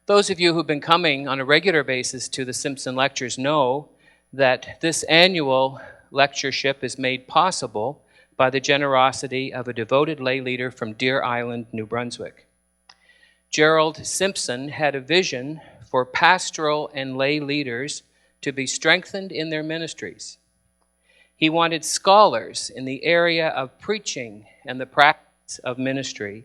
Those of you who've been coming on a regular basis to the Simpson lectures know that this annual lectureship is made possible by the generosity of a devoted lay leader from Deer Island, New Brunswick. Gerald Simpson had a vision for pastoral and lay leaders to be strengthened in their ministries. He wanted scholars in the area of preaching and the practice of ministry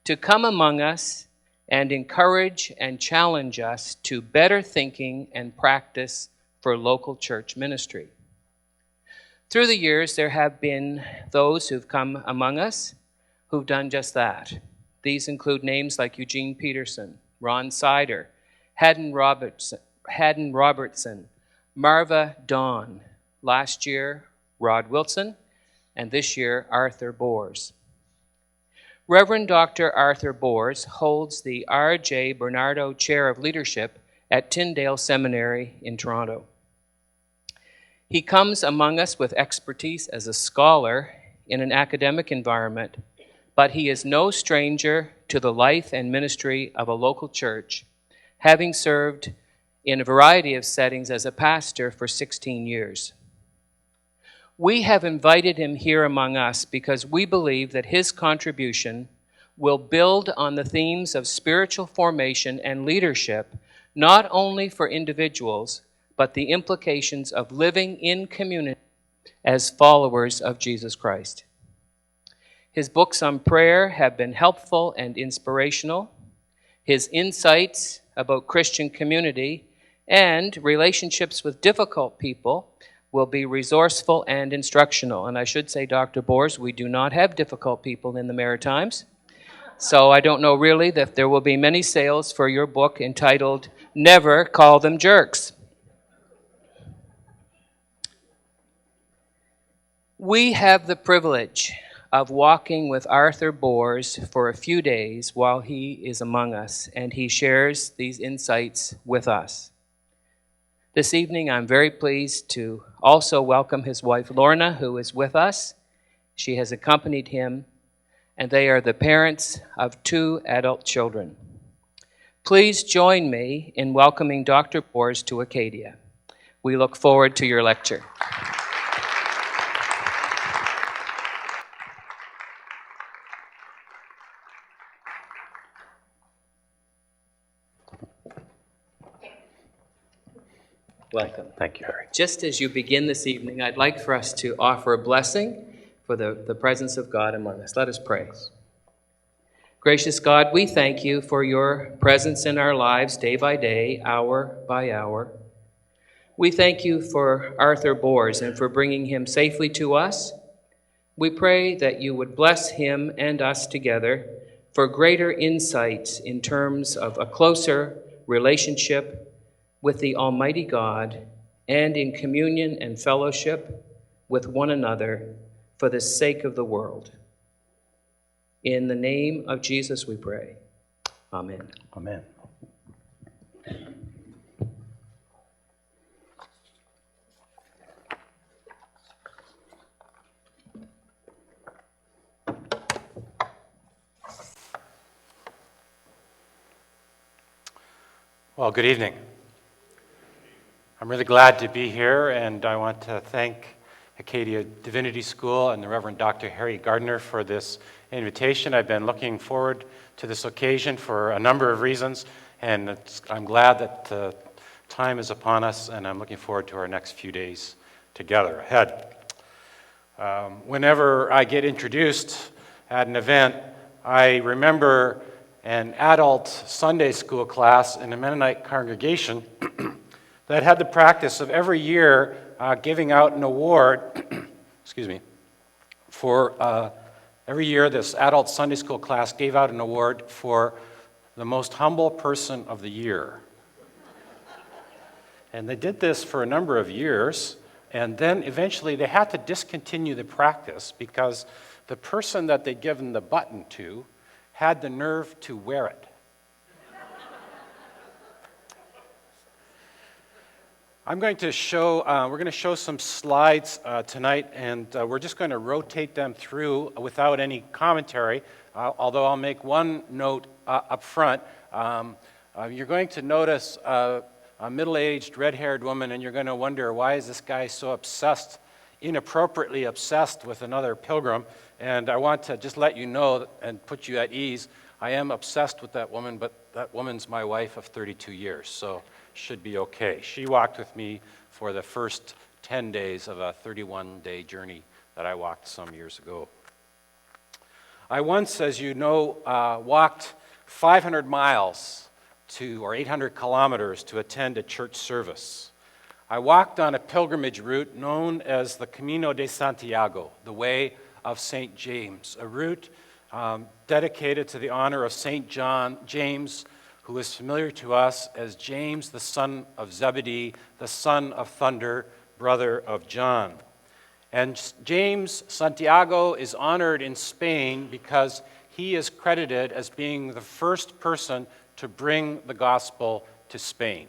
to come among us and encourage and challenge us to better thinking and practice for local church ministry. Through the years, there have been those who've come among us who've done just that. These include names like Eugene Peterson, Ron Sider, Haddon Robertson, Marva Dawn, last year Rod Wilson, and this year Arthur Boers. Reverend Dr. Arthur Boers holds the R.J. Bernardo Chair of Leadership at Tyndale Seminary in Toronto. He comes among us with expertise as a scholar in an academic environment, but he is no stranger to the life and ministry of a local church, having served in a variety of settings as a pastor for 16 years. We have invited him here among us because we believe that his contribution will build on the themes of spiritual formation and leadership, not only for individuals, but the implications of living in community as followers of Jesus Christ. His books on prayer have been helpful and inspirational. His insights about Christian community and relationships with difficult people will be resourceful and instructional. And I should say, Dr. Boers, we do not have difficult people in the Maritimes. So I don't know really that there will be many sales for your book entitled, Never Call Them Jerks. We have the privilege of walking with Arthur Boers for a few days while he is among us, and he shares these insights with us. This evening, I'm very pleased to also welcome his wife, Lorna, who is with us. She has accompanied him, and they are the parents of 2 adult children. Please join me in welcoming Dr. Boers to Acadia. We look forward to your lecture. Welcome. Thank you, Harry. Just as you begin this evening, I'd like for us to offer a blessing for the presence of God among us. Let us pray. Gracious God, we thank you for your presence in our lives day by day, hour by hour. We thank you for Arthur Boers and for bringing him safely to us. We pray that you would bless him and us together for greater insights in terms of a closer relationship with the Almighty God and in communion and fellowship with one another for the sake of the world. In the name of Jesus we pray. Amen. Amen. Well, good evening. I'm really glad to be here, and I want to thank Acadia Divinity School and the Reverend Dr. Harry Gardner for this invitation. I've been looking forward to this occasion for a number of reasons, and I'm glad that time is upon us, and I'm looking forward to our next few days together ahead. Whenever I get introduced at an event, I remember an adult Sunday school class in a Mennonite congregation that had the practice of every year giving out an award, for every year this adult Sunday school class gave out an award for the most humble person of the year. And they did this for a number of years, and then eventually they had to discontinue the practice because the person that they'd given the button to had the nerve to wear it. We're going to show some slides tonight, and we're just going to rotate them through without any commentary, although I'll make one note up front. You're going to notice a middle-aged, red-haired woman, and you're going to wonder, why is this guy so obsessed, inappropriately obsessed with another pilgrim? And I want to just let you know and put you at ease, I am obsessed with that woman, but that woman's my wife of 32 years, so should be okay. She walked with me for the first 10 days of a 31-day journey that I walked some years ago. I once, as you know, walked 500 miles or 800 kilometers to attend a church service. I walked on a pilgrimage route known as the Camino de Santiago, the Way of St. James, a route dedicated to the honor of St. James, who is familiar to us as James, the son of Zebedee, the son of thunder, brother of John. And James Santiago is honored in Spain because he is credited as being the first person to bring the gospel to Spain.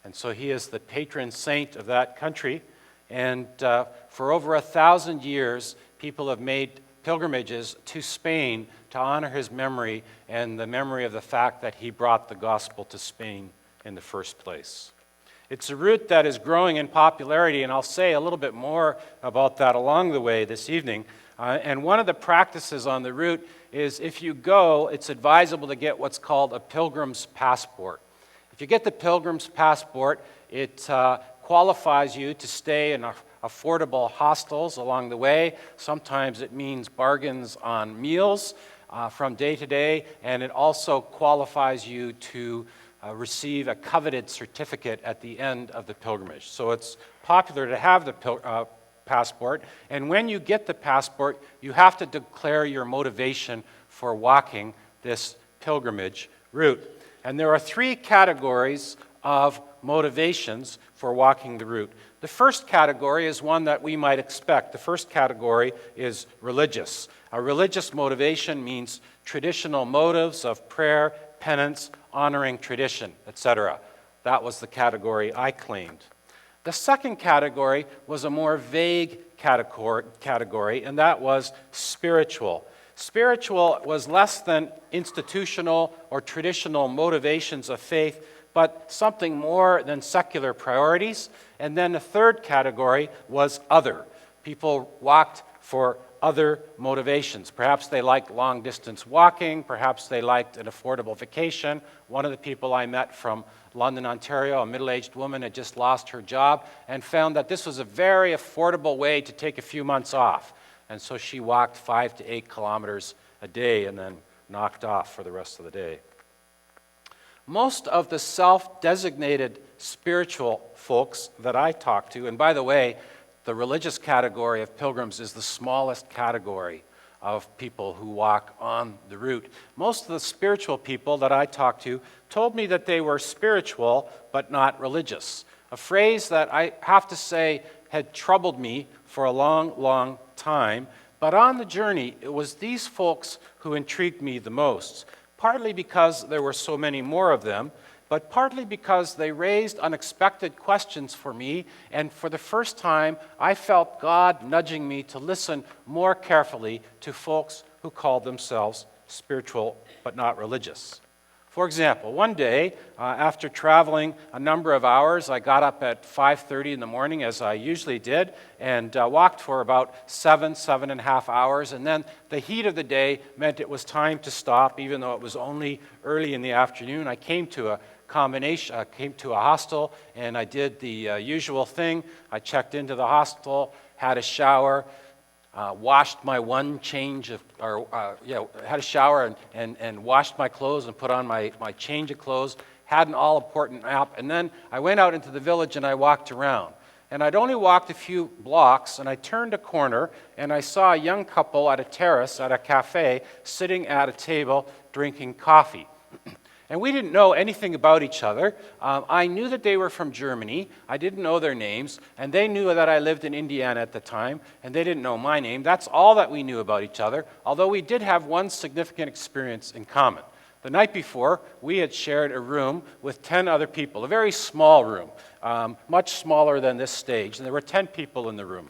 And so he is the patron saint of that country. And for over 1,000 years, people have made pilgrimages to Spain to honor his memory and the memory of the fact that he brought the gospel to Spain in the first place. It's a route that is growing in popularity, and I'll say a little bit more about that along the way this evening. And one of the practices on the route is if you go, it's advisable to get what's called a pilgrim's passport. If you get the pilgrim's passport, it qualifies you to stay in affordable hostels along the way. Sometimes it means bargains on meals from day to day, and it also qualifies you to receive a coveted certificate at the end of the pilgrimage. So it's popular to have the passport, and when you get the passport, you have to declare your motivation for walking this pilgrimage route. And there are 3 categories of motivations for walking the route. The first category is one that we might expect. The first category is religious. A religious motivation means traditional motives of prayer, penance, honoring tradition, etc. That was the category I claimed. The second category was a more vague category, and that was spiritual. Spiritual was less than institutional or traditional motivations of faith, but something more than secular priorities. And then the third category was other. People walked for other motivations. Perhaps they liked long-distance walking. Perhaps they liked an affordable vacation. One of the people I met from London, Ontario, a middle-aged woman, had just lost her job and found that this was a very affordable way to take a few months off. And so she walked 5 to 8 kilometers a day and then knocked off for the rest of the day. Most of the self-designated spiritual folks that I talk to, and by the way, the religious category of pilgrims is the smallest category of people who walk on the route. Most of the spiritual people that I talked to told me that they were spiritual but not religious. A phrase that I have to say had troubled me for a long, long time. But on the journey, it was these folks who intrigued me the most, partly because there were so many more of them, but partly because they raised unexpected questions for me, and for the first time, I felt God nudging me to listen more carefully to folks who called themselves spiritual but not religious. For example, one day, after traveling a number of hours, I got up at 5:30 in the morning, as I usually did, and walked for about 7.5 hours, and then the heat of the day meant it was time to stop, even though it was only early in the afternoon. I came to a hostel, and I did the usual thing. I checked into the hostel, had a shower, washed my had a shower and washed my clothes and put on my change of clothes, had an all-important nap, and then I went out into the village and I walked around. And I'd only walked a few blocks, and I turned a corner, and I saw a young couple at a terrace at a cafe sitting at a table drinking coffee. And we didn't know anything about each other. I knew that they were from Germany. I didn't know their names. And they knew that I lived in Indiana at the time, and they didn't know my name. That's all that we knew about each other, although we did have one significant experience in common. The night before, we had shared a room with 10 other people, a very small room, much smaller than this stage, and there were 10 people in the room.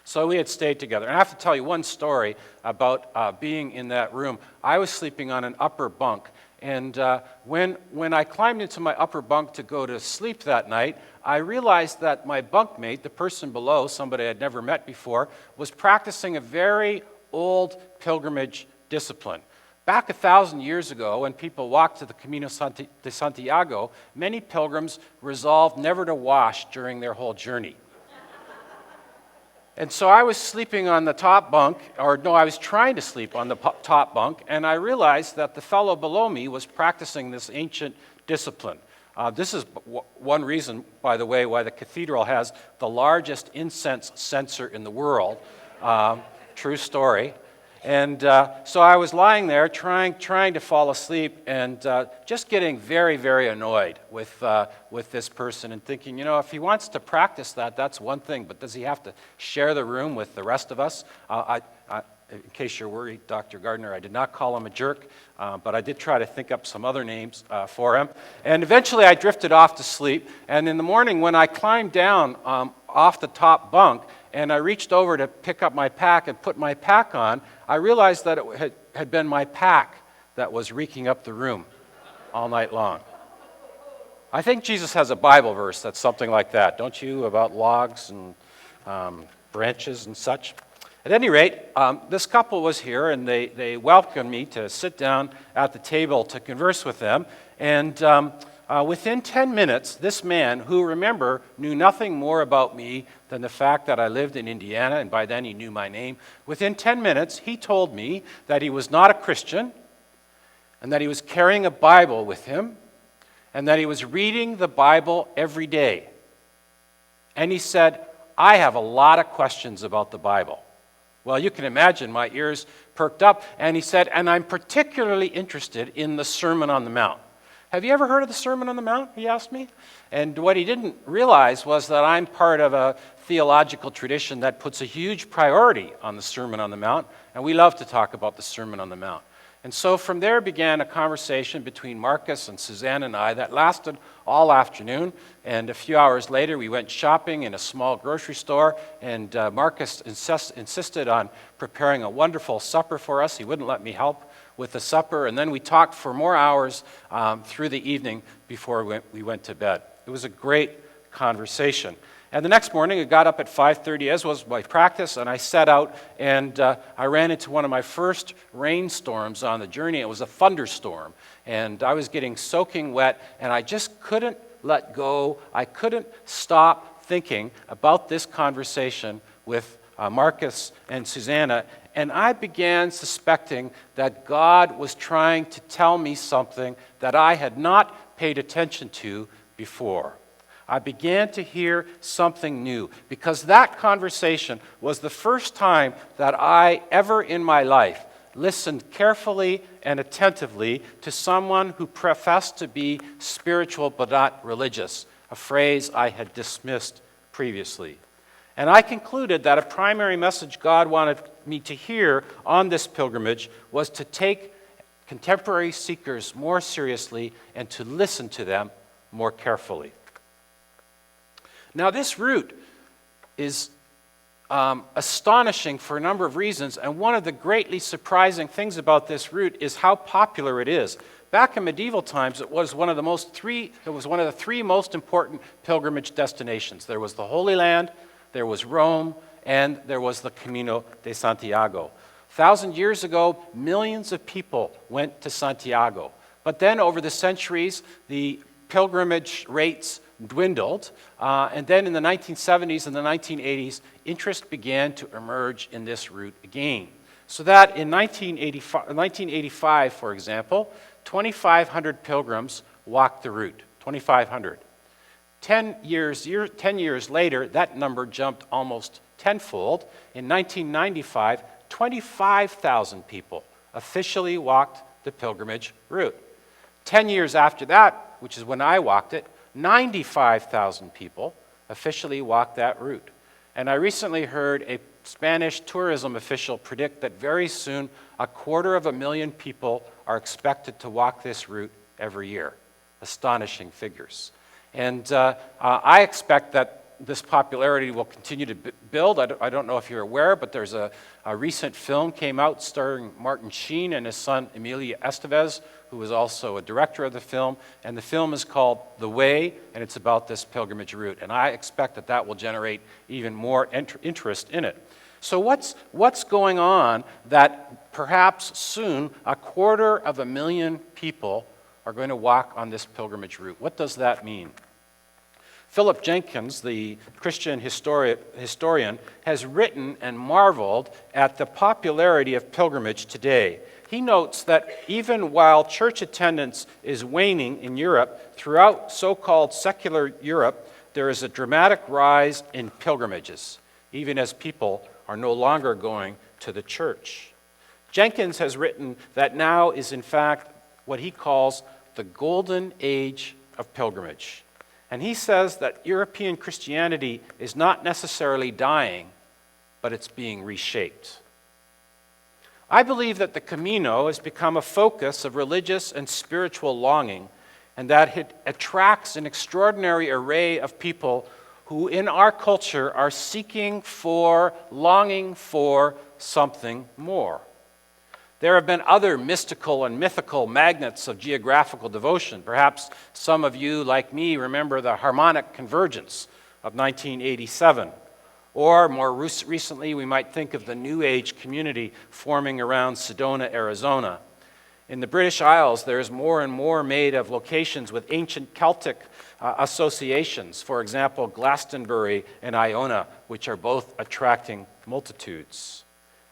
So we had stayed together. And I have to tell you one story about being in that room. I was sleeping on an upper bunk, And when I climbed into my upper bunk to go to sleep that night, I realized that my bunkmate, the person below, somebody I'd never met before, was practicing a very old pilgrimage discipline. Back 1,000 years ago, when people walked to the Camino de Santiago, many pilgrims resolved never to wash during their whole journey. And so I was sleeping on the top bunk, or no, I was trying to sleep on the top bunk, and I realized that the fellow below me was practicing this ancient discipline. This is one reason, by the way, why the cathedral has the largest incense censer in the world. True story. And so I was lying there trying to fall asleep and just getting very, very annoyed with this person and thinking, if he wants to practice that, that's one thing, but does he have to share the room with the rest of us? In case you're worried, Dr. Gardner, I did not call him a jerk, but I did try to think up some other names for him. And eventually I drifted off to sleep, and in the morning when I climbed down off the top bunk, and I reached over to pick up my pack and put my pack on, I realized that it had been my pack that was reeking up the room all night long. I think Jesus has a Bible verse that's something like that, don't you, about logs and branches and such? At any rate, this couple was here, and they welcomed me to sit down at the table to converse with them. And within 10 minutes, this man, who, remember, knew nothing more about me than the fact that I lived in Indiana, and by then he knew my name, within 10 minutes, he told me that he was not a Christian, and that he was carrying a Bible with him, and that he was reading the Bible every day. And he said, I have a lot of questions about the Bible. Well, you can imagine my ears perked up, and he said, and I'm particularly interested in the Sermon on the Mount. Have you ever heard of the Sermon on the Mount, he asked me? And what he didn't realize was that I'm part of a theological tradition that puts a huge priority on the Sermon on the Mount, and we love to talk about the Sermon on the Mount. And so from there began a conversation between Marcus and Suzanne and I that lasted all afternoon, and a few hours later we went shopping in a small grocery store, and Marcus insisted on preparing a wonderful supper for us. He wouldn't let me help with the supper, and then we talked for more hours through the evening before we went to bed. It was a great conversation. And the next morning, I got up at 5:30, as was my practice, and I set out, and I ran into one of my first rainstorms on the journey. It was a thunderstorm, and I was getting soaking wet, and I just couldn't let go. I couldn't stop thinking about this conversation with Marcus and Susanna, and I began suspecting that God was trying to tell me something that I had not paid attention to before. I began to hear something new, because that conversation was the first time that I ever in my life listened carefully and attentively to someone who professed to be spiritual but not religious, a phrase I had dismissed previously. And I concluded that a primary message God wanted me to hear on this pilgrimage was to take contemporary seekers more seriously and to listen to them more carefully. Now, this route is astonishing for a number of reasons, and one of the greatly surprising things about this route is how popular it is. Back in medieval times, it was one of the three most important pilgrimage destinations. There was the Holy Land, there was Rome, and there was the Camino de Santiago. 1,000 years ago, millions of people went to Santiago. But then over the centuries, the pilgrimage rates dwindled, and then in the 1970s and the 1980s, interest began to emerge in this route again. So that in 1985, for example, 2,500 pilgrims walked the route, 2,500. 10 years later, that number jumped almost tenfold. In 1995, 25,000 people officially walked the pilgrimage route. 10 years after that, which is when I walked it, 95,000 people officially walked that route. And I recently heard a Spanish tourism official predict that very soon 250,000 people are expected to walk this route every year. Astonishing figures. And I expect that this popularity will continue to build. I don't know if you're aware, but there's a recent film came out starring Martin Sheen and his son Emilio Estevez, who was also a director of the film. And the film is called The Way, and it's about this pilgrimage route. And I expect that that will generate even more interest in it. So what's going on that perhaps soon 250,000 people are going to walk on this pilgrimage route? What does that mean? Philip Jenkins, the Christian historian, has written and marveled at the popularity of pilgrimage today. He notes that even while church attendance is waning in Europe, throughout so-called secular Europe, there is a dramatic rise in pilgrimages, even as people are no longer going to the church. Jenkins has written that now is in fact what he calls the golden age of pilgrimage. And he says that European Christianity is not necessarily dying, but it's being reshaped. I believe that the Camino has become a focus of religious and spiritual longing, and that it attracts an extraordinary array of people who in our culture are seeking for, longing for something more. There have been other mystical and mythical magnets of geographical devotion. Perhaps some of you, like me, remember the harmonic convergence of 1987. Or more recently, we might think of the New Age community forming around Sedona, Arizona. In the British Isles, there is more and more made of locations with ancient Celtic associations. For example, Glastonbury and Iona, which are both attracting multitudes.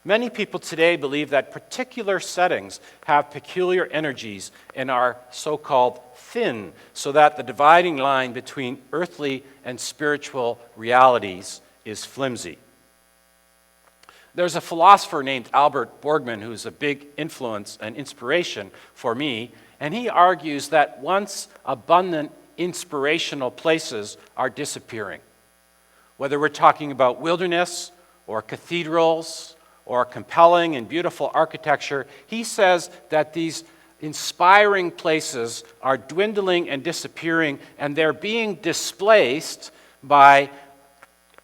Many people today believe that particular settings have peculiar energies and are so-called thin, so that the dividing line between earthly and spiritual realities is flimsy. There's a philosopher named Albert Borgman who's a big influence and inspiration for me, and he argues that once abundant inspirational places are disappearing. Whether we're talking about wilderness or cathedrals or compelling and beautiful architecture, he says that these inspiring places are dwindling and disappearing, and they're being displaced by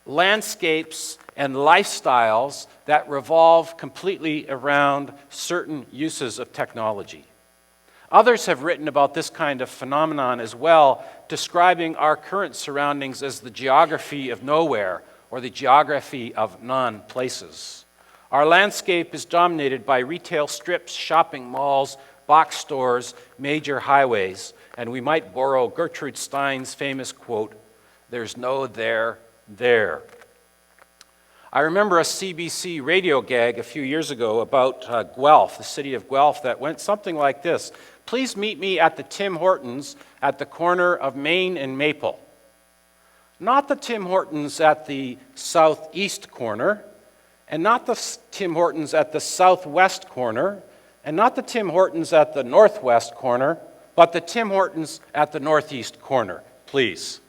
landscapes and lifestyles that revolve completely around certain uses of technology. Others have written about this kind of phenomenon as well, describing our current surroundings as the geography of nowhere or the geography of non-places. Our landscape is dominated by retail strips, shopping malls, box stores, major highways, and we might borrow Gertrude Stein's famous quote, "There's no there. I remember a CBC radio gag a few years ago about Guelph, the city of Guelph, that went something like this. Please meet me at the Tim Hortons at the corner of Main and Maple. Not the Tim Hortons at the southeast corner, and not the Tim Hortons at the southwest corner, and not the Tim Hortons at the northwest corner, but the Tim Hortons at the northeast corner, please."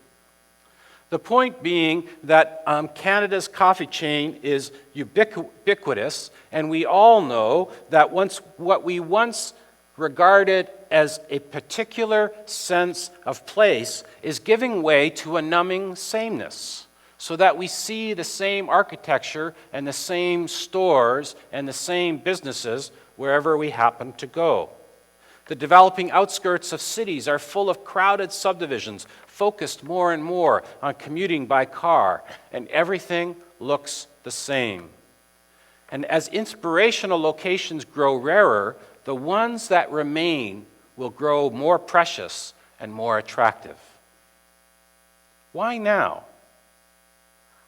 The point being that Canada's coffee chain is ubiquitous, and we all know that what we once regarded as a particular sense of place is giving way to a numbing sameness, so that we see the same architecture and the same stores and the same businesses wherever we happen to go. The developing outskirts of cities are full of crowded subdivisions, focused more and more on commuting by car, and everything looks the same. And as inspirational locations grow rarer, the ones that remain will grow more precious and more attractive. Why now?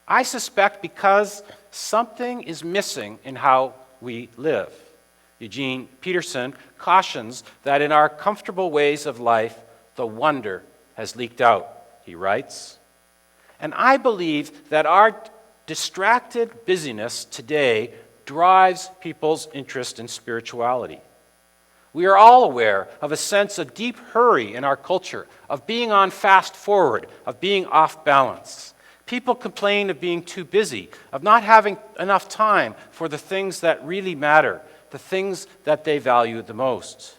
I suspect because something is missing in how we live. Eugene Peterson cautions that in our comfortable ways of life, the wonder has leaked out, he writes. And I believe that our distracted busyness today drives people's interest in spirituality. We are all aware of a sense of deep hurry in our culture, of being on fast forward, of being off balance. People complain of being too busy, of not having enough time for the things that really matter, the things that they value the most.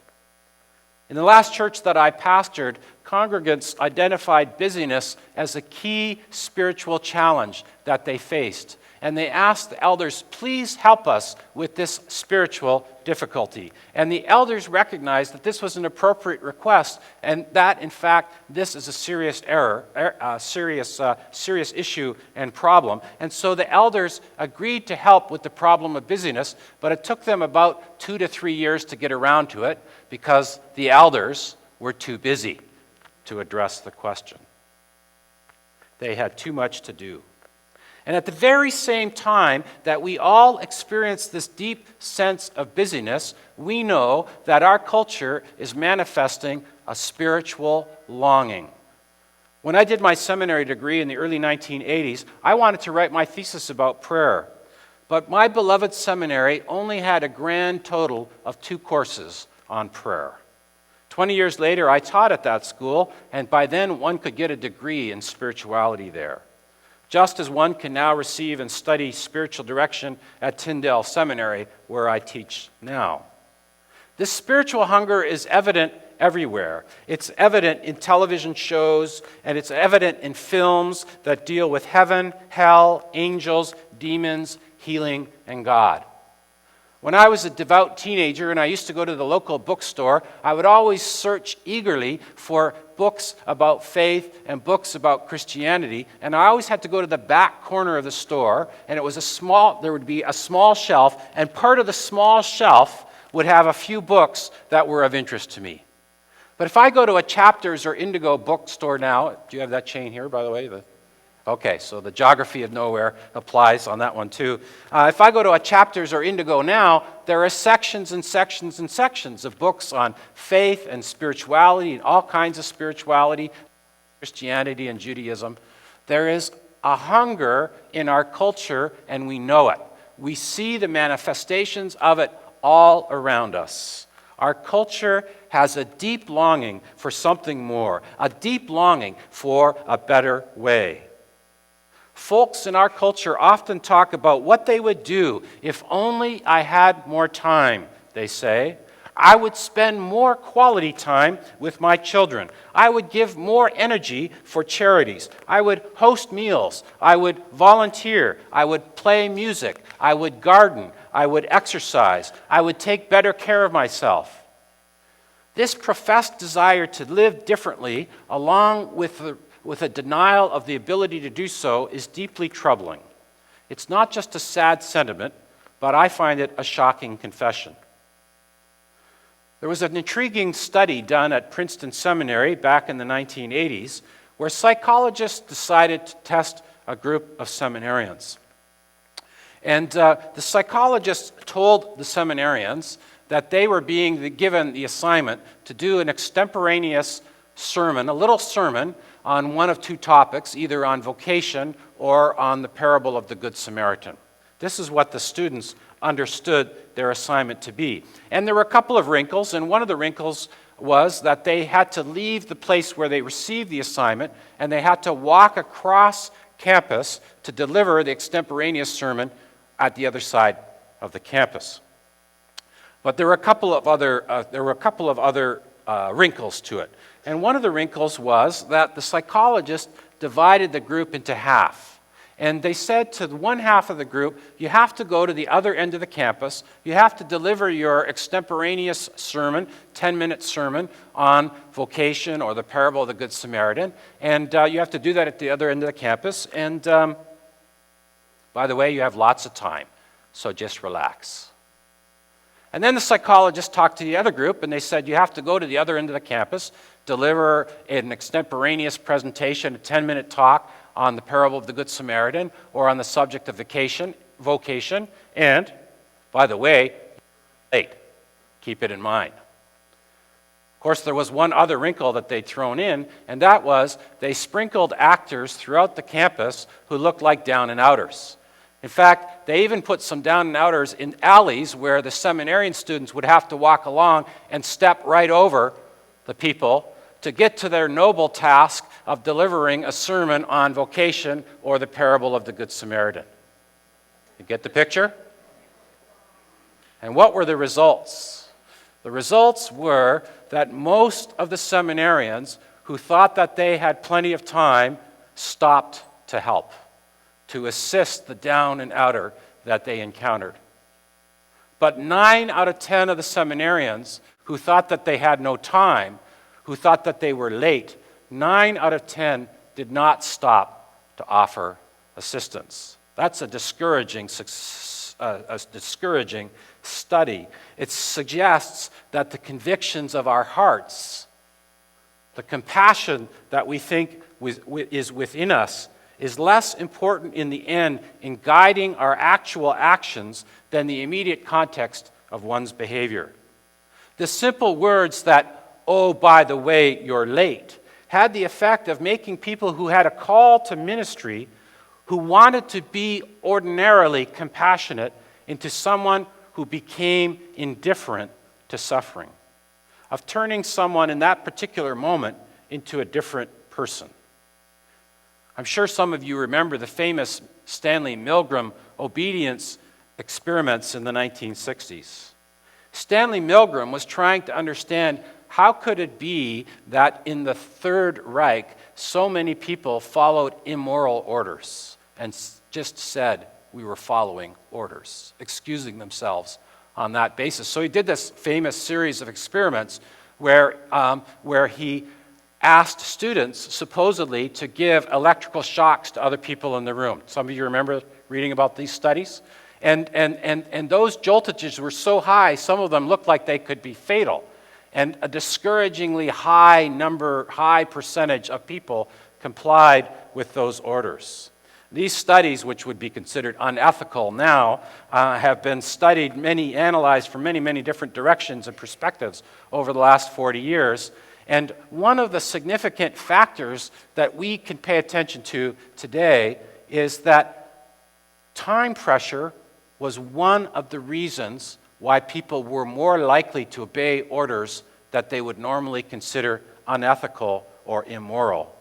In the last church that I pastored, congregants identified busyness as a key spiritual challenge that they faced. And they asked the elders, please help us with this spiritual difficulty. And the elders recognized that this was an appropriate request, and that, in fact, this is a serious serious issue and problem. And so the elders agreed to help with the problem of busyness, but it took them about 2 to 3 years to get around to it because the elders were too busy to address the question. They had too much to do. And at the very same time that we all experience this deep sense of busyness, we know that our culture is manifesting a spiritual longing. When I did my seminary degree in the early 1980s, I wanted to write my thesis about prayer. But my beloved seminary only had a grand total of 2 courses on prayer. 20 years later, I taught at that school, and by then one could get a degree in spirituality there. Just as one can now receive and study spiritual direction at Tyndale Seminary, where I teach now. This spiritual hunger is evident everywhere. It's evident in television shows, and it's evident in films that deal with heaven, hell, angels, demons, healing, and God. When I was a devout teenager and I used to go to the local bookstore, I would always search eagerly for books about faith and books about Christianity, and I always had to go to the back corner of the store, and there would be a small shelf, and part of the small shelf would have a few books that were of interest to me. But if I go to a Chapters or Indigo bookstore now, do you have that chain here, by the way? Okay, so the geography of nowhere applies on that one too. If I go to a Chapters or Indigo now, there are sections and sections and sections of books on faith and spirituality and all kinds of spirituality, Christianity and Judaism. There is a hunger in our culture, and we know it. We see the manifestations of it all around us. Our culture has a deep longing for something more, a deep longing for a better way. Folks in our culture often talk about what they would do if only I had more time, they say. I would spend more quality time with my children. I would give more energy for charities. I would host meals. I would volunteer. I would play music. I would garden. I would exercise. I would take better care of myself. This professed desire to live differently, along with a denial of the ability to do so, is deeply troubling. It's not just a sad sentiment, but I find it a shocking confession. There was an intriguing study done at Princeton Seminary back in the 1980s where psychologists decided to test a group of seminarians. And the psychologists told the seminarians that they were being given the assignment to do an extemporaneous sermon, a little sermon, on one of 2 topics, either on vocation or on the parable of the Good Samaritan. This is what the students understood their assignment to be. And there were a couple of wrinkles, and one of the wrinkles was that they had to leave the place where they received the assignment, and they had to walk across campus to deliver the extemporaneous sermon at the other side of the campus. But there were a couple of other wrinkles to it. And one of the wrinkles was that the psychologist divided the group into half. And they said to one half of the group, you have to go to the other end of the campus, you have to deliver your extemporaneous sermon, 10-minute sermon on vocation or the parable of the Good Samaritan, and you have to do that at the other end of the campus. And by the way, you have lots of time, so just relax. And then the psychologist talked to the other group, and they said, you have to go to the other end of the campus, deliver an extemporaneous presentation, a 10-minute talk on the parable of the Good Samaritan or on the subject of vocation, and, by the way, late. Keep it in mind. Of course, there was one other wrinkle that they'd thrown in, and that was they sprinkled actors throughout the campus who looked like down-and-outers. In fact, they even put some down-and-outers in alleys where the seminarian students would have to walk along and step right over the people to get to their noble task of delivering a sermon on vocation or the parable of the Good Samaritan. You get the picture? And what were the results? The results were that most of the seminarians who thought that they had plenty of time stopped to help, to assist the down and outer that they encountered. But 9 out of 10 of the seminarians who thought that they had no time, who thought that they were late, 9 out of 10 did not stop to offer assistance. That's a discouraging study. It suggests that the convictions of our hearts, the compassion that we think is within us, is less important in the end in guiding our actual actions than the immediate context of one's behavior. The simple words that, "Oh, by the way, you're late," had the effect of making people who had a call to ministry, who wanted to be ordinarily compassionate, into someone who became indifferent to suffering, of turning someone in that particular moment into a different person. I'm sure some of you remember the famous Stanley Milgram obedience experiments in the 1960s. Stanley Milgram was trying to understand how could it be that in the Third Reich so many people followed immoral orders and just said we were following orders, excusing themselves on that basis. So he did this famous series of experiments where he asked students supposedly to give electrical shocks to other people in the room. Some of you remember reading about these studies? And those joltages were so high, some of them looked like they could be fatal. And a discouragingly high percentage of people complied with those orders. These studies, which would be considered unethical now, have been analyzed from many different directions and perspectives over the last 40 years. And one of the significant factors that we can pay attention to today is that time pressure was one of the reasons why people were more likely to obey orders that they would normally consider unethical or immoral.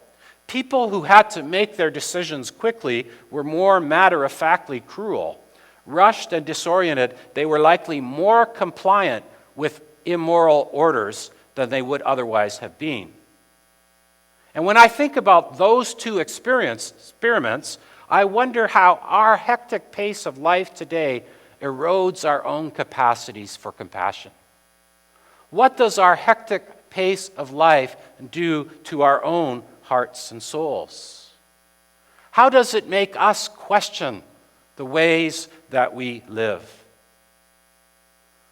People who had to make their decisions quickly were more matter-of-factly cruel. Rushed and disoriented, they were likely more compliant with immoral orders than they would otherwise have been. And when I think about those two experiments, I wonder how our hectic pace of life today erodes our own capacities for compassion. What does our hectic pace of life do to our own hearts and souls? How does it make us question the ways that we live?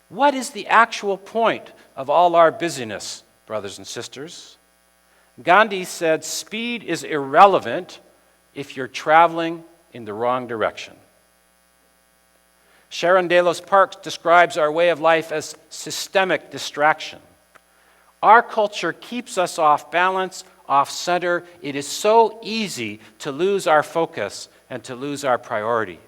What is the actual point of all our busyness, brothers and sisters? Gandhi said, "Speed is irrelevant if you're traveling in the wrong direction." Sharon Delos Parks describes our way of life as systemic distraction. Our culture keeps us off balance, off center. It is so easy to lose our focus and to lose our priority.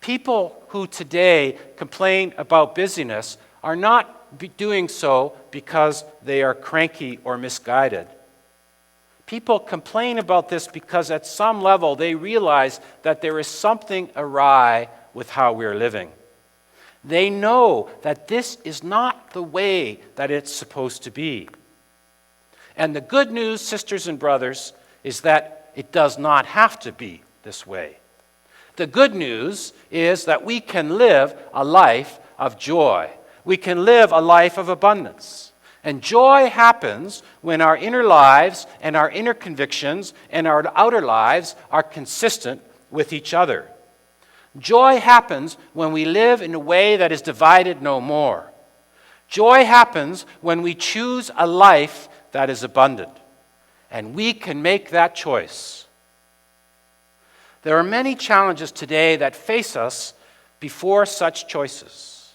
People who today complain about busyness are not doing so because they are cranky or misguided. People complain about this because at some level they realize that there is something awry with how we're living. They know that this is not the way that it's supposed to be. And the good news, sisters and brothers, is that it does not have to be this way. The good news is that we can live a life of joy. We can live a life of abundance. And joy happens when our inner lives and our inner convictions and our outer lives are consistent with each other. Joy happens when we live in a way that is divided no more. Joy happens when we choose a life that is abundant. And we can make that choice. There are many challenges today that face us before such choices.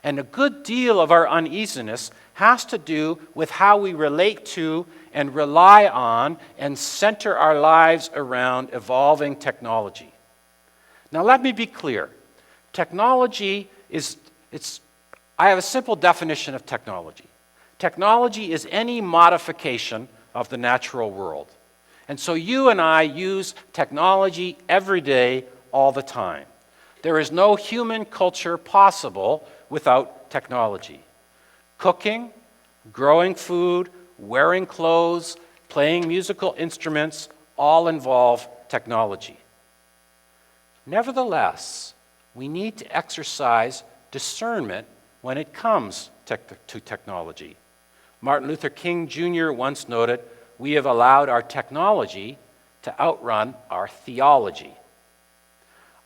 And a good deal of our uneasiness has to do with how we relate to and rely on and center our lives around evolving technology. Now let me be clear. Technology I have a simple definition of technology. Technology is any modification of the natural world. And so you and I use technology every day, all the time. There is no human culture possible without technology. Cooking, growing food, wearing clothes, playing musical instruments all involve technology. Nevertheless, we need to exercise discernment when it comes to technology. Martin Luther King Jr. once noted, "We have allowed our technology to outrun our theology."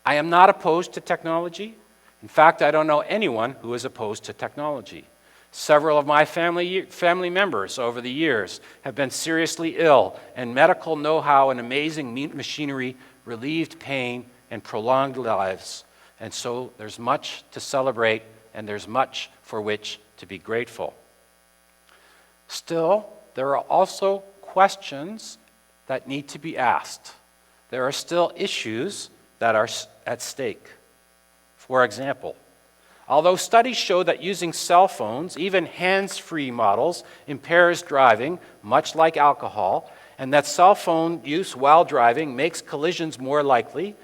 I am not opposed to technology. In fact, I don't know anyone who is opposed to technology. Several of my family members over the years have been seriously ill, and medical know-how and amazing machinery relieved pain and prolonged lives. And so there's much to celebrate, and there's much for which to be grateful. Still, there are also questions that need to be asked. There are still issues that are at stake. For example, although studies show that using cell phones, even hands-free models, impairs driving, much like alcohol, and that cell phone use while driving makes collisions more likely,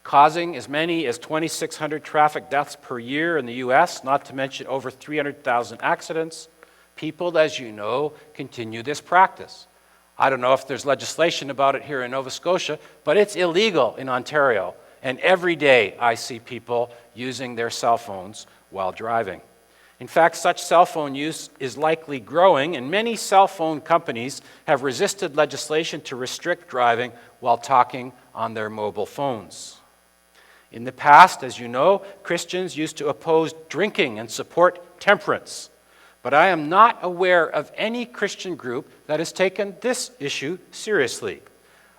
causing as many as 2,600 traffic deaths per year in the U.S., not to mention over 300,000 accidents, people, as you know, continue this practice. I don't know if there's legislation about it here in Nova Scotia, but it's illegal in Ontario. And every day I see people using their cell phones while driving. In fact, such cell phone use is likely growing, and many cell phone companies have resisted legislation to restrict driving while talking on their mobile phones. In the past, as you know, Christians used to oppose drinking and support temperance. But I am not aware of any Christian group that has taken this issue seriously,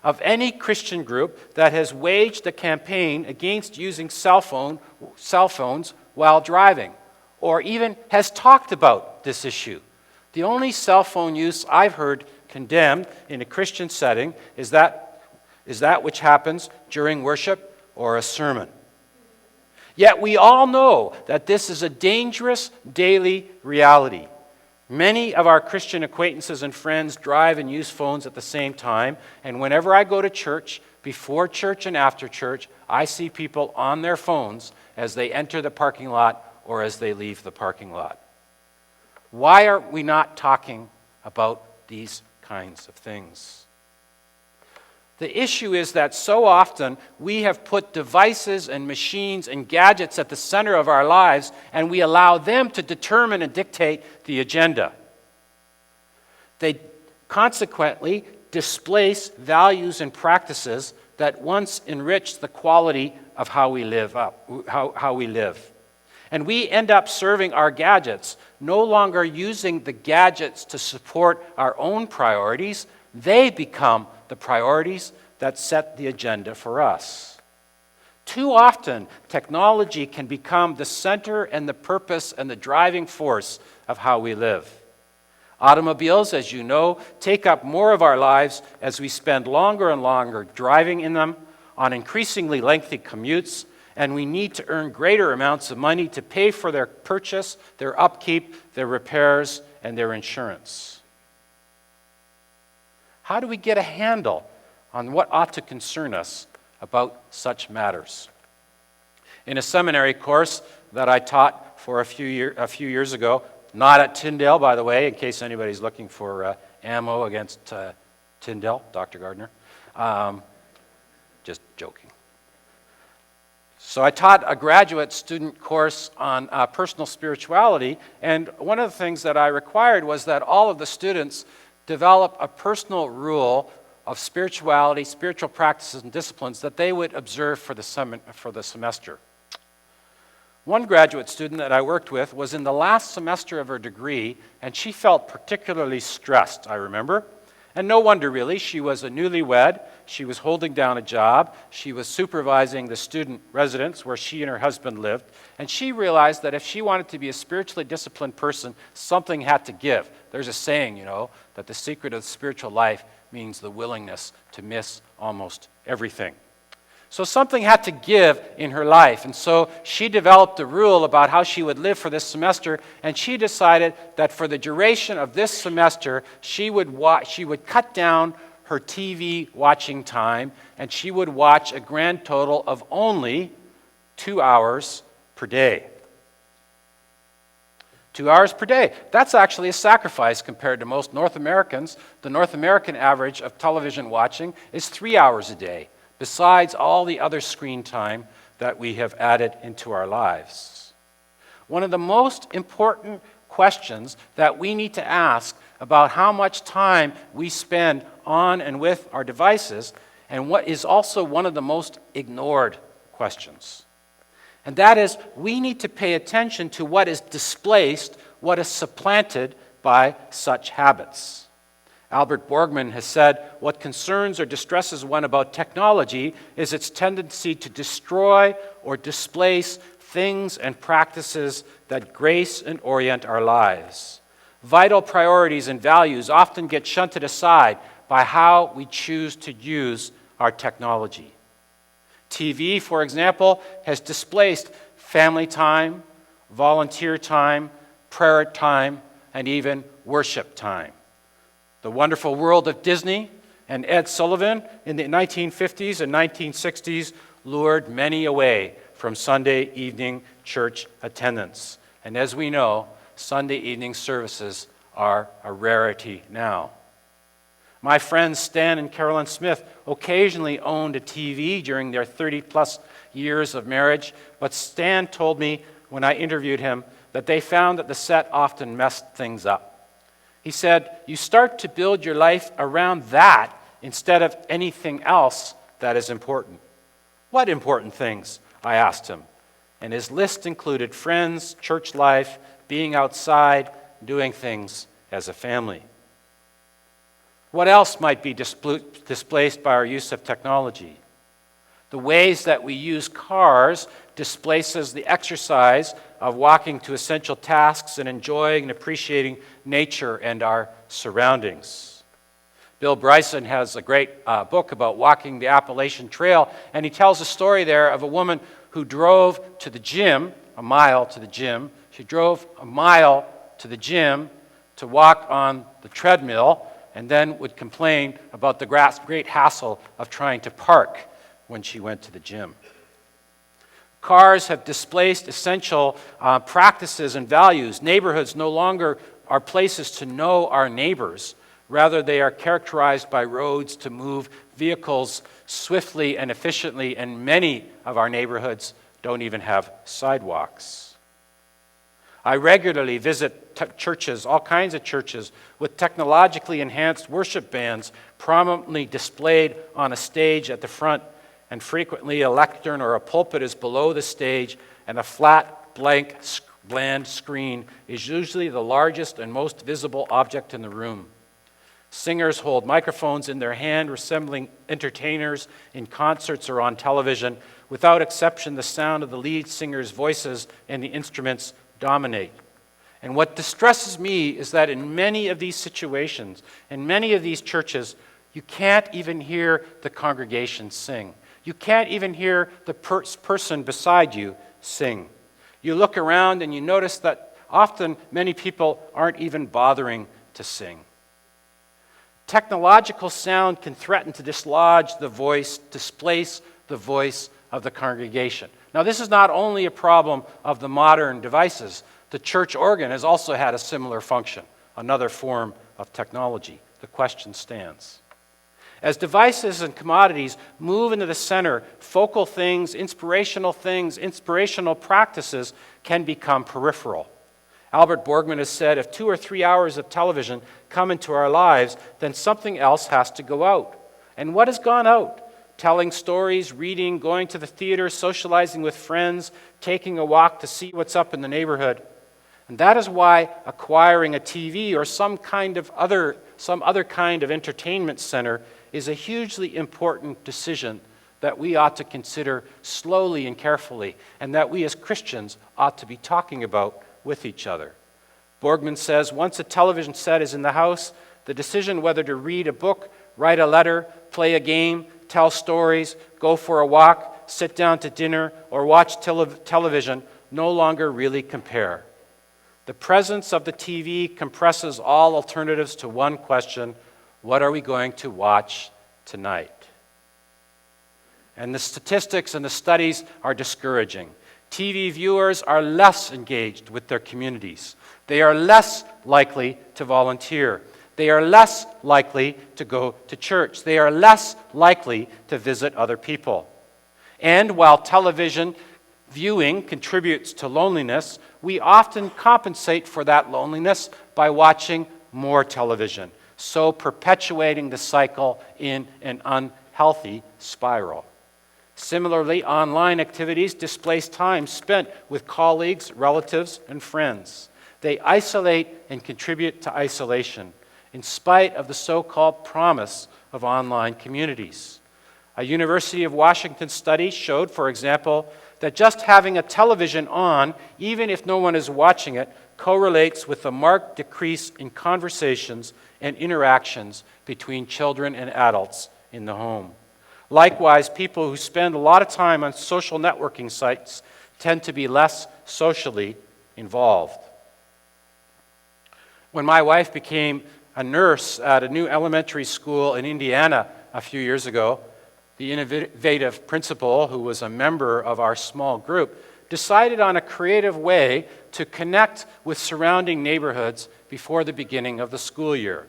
of any Christian group that has waged a campaign against using cell phones while driving, or even has talked about this issue. The only cell phone use I've heard condemned in a Christian setting is that which happens during worship or a sermon. Yet we all know that this is a dangerous daily reality. Many of our Christian acquaintances and friends drive and use phones at the same time, and whenever I go to church, before church and after church, I see people on their phones as they enter the parking lot or as they leave the parking lot. Why are we not talking about these kinds of things? The issue is that so often we have put devices and machines and gadgets at the center of our lives, and we allow them to determine and dictate the agenda. They consequently displace values and practices that once enriched the quality of how we live. And we end up serving our gadgets, no longer using the gadgets to support our own priorities. They become the priorities that set the agenda for us. Too often, technology can become the center and the purpose and the driving force of how we live. Automobiles, as you know, take up more of our lives as we spend longer and longer driving in them on increasingly lengthy commutes, and we need to earn greater amounts of money to pay for their purchase, their upkeep, their repairs, and their insurance. How do we get a handle on what ought to concern us about such matters? In a seminary course that I taught for a few years ago, not at Tyndale, by the way, in case anybody's looking for ammo against Tyndale, Dr. Gardner. Just joking. So I taught a graduate student course on personal spirituality, and one of the things that I required was that all of the students develop a personal rule of spirituality, spiritual practices, and disciplines that they would observe for the semester. One graduate student that I worked with was in the last semester of her degree, and she felt particularly stressed, I remember. And no wonder, really. She was a newlywed. She was holding down a job. She was supervising the student residence where she and her husband lived. And she realized that if she wanted to be a spiritually disciplined person, something had to give. There's a saying, that the secret of the spiritual life means the willingness to miss almost everything. So something had to give in her life. And so she developed a rule about how she would live for this semester, and she decided that for the duration of this semester, she would cut down her TV watching time, and she would watch a grand total of only 2 hours per day. 2 hours per day. That's actually a sacrifice compared to most North Americans. The North American average of television watching is 3 hours a day, besides all the other screen time that we have added into our lives. One of the most important questions that we need to ask about how much time we spend on and with our devices, and what is also one of the most ignored questions. And that is, we need to pay attention to what is displaced, what is supplanted by such habits. Albert Borgman has said, what concerns or distresses one about technology is its tendency to destroy or displace things and practices that grace and orient our lives. Vital priorities and values often get shunted aside by how we choose to use our technology. TV, for example, has displaced family time, volunteer time, prayer time, and even worship time. The Wonderful World of Disney and Ed Sullivan in the 1950s and 1960s lured many away from Sunday evening church attendance. And as we know, Sunday evening services are a rarity now. My friends Stan and Carolyn Smith occasionally owned a TV during their 30-plus years of marriage, but Stan told me when I interviewed him that they found that the set often messed things up. He said, you start to build your life around that instead of anything else that is important. What important things? I asked him. And his list included friends, church life, being outside, doing things as a family. What else might be displaced by our use of technology? The ways that we use cars displaces the exercise of walking to essential tasks and enjoying and appreciating nature and our surroundings. Bill Bryson has a great book about walking the Appalachian Trail, and he tells a story there of a woman who drove to the gym, a mile to the gym. She drove a mile to the gym to walk on the treadmill, and then would complain about the great hassle of trying to park when she went to the gym. Cars have displaced essential practices and values. Neighborhoods no longer are places to know our neighbors. Rather, they are characterized by roads to move vehicles swiftly and efficiently, and many of our neighborhoods don't even have sidewalks. I regularly visit churches, all kinds of churches, with technologically enhanced worship bands prominently displayed on a stage at the front, and frequently a lectern or a pulpit is below the stage, and a flat, bland screen is usually the largest and most visible object in the room. Singers hold microphones in their hand, resembling entertainers in concerts or on television. Without exception, the sound of the lead singer's voices and the instruments dominate. And what distresses me is that in many of these situations, in many of these churches, you can't even hear the congregation sing. You can't even hear the person beside you sing. You look around and you notice that often many people aren't even bothering to sing. Technological sound can threaten to dislodge the voice, displace the voice of the congregation. Now, this is not only a problem of the modern devices. The church organ has also had a similar function, another form of technology. The question stands. As devices and commodities move into the center, focal things, inspirational practices can become peripheral. Albert Borgman has said, if 2 or 3 hours of television come into our lives, then something else has to go out. And what has gone out? Telling stories, reading, going to the theater, socializing with friends, taking a walk to see what's up in the neighborhood. And that is why acquiring a TV or some other kind of entertainment center is a hugely important decision that we ought to consider slowly and carefully, and that we as Christians ought to be talking about with each other. Borgman says, once a television set is in the house, the decision whether to read a book, write a letter, play a game, tell stories, go for a walk, sit down to dinner, or watch television no longer really compare. The presence of the TV compresses all alternatives to one question: what are we going to watch tonight? And the statistics and the studies are discouraging. TV viewers are less engaged with their communities. They are less likely to volunteer. They are less likely to go to church. They are less likely to visit other people. And while television viewing contributes to loneliness, we often compensate for that loneliness by watching more television, so perpetuating the cycle in an unhealthy spiral. Similarly, online activities displace time spent with colleagues, relatives, and friends. They isolate and contribute to isolation, in spite of the so-called promise of online communities. A University of Washington study showed, for example, that just having a television on, even if no one is watching it, correlates with a marked decrease in conversations and interactions between children and adults in the home. Likewise, people who spend a lot of time on social networking sites tend to be less socially involved. When my wife became a nurse at a new elementary school in Indiana a few years ago, the innovative principal, who was a member of our small group, decided on a creative way to connect with surrounding neighborhoods before the beginning of the school year.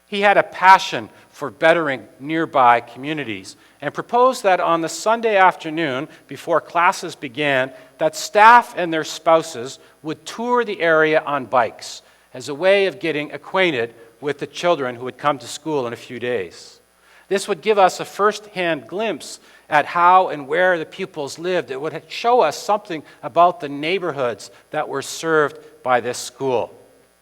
He had a passion for bettering nearby communities and proposed that on the Sunday afternoon before classes began, that staff and their spouses would tour the area on bikes as a way of getting acquainted with the children who would come to school in a few days. This would give us a first-hand glimpse at how and where the pupils lived. It would show us something about the neighborhoods that were served by this school.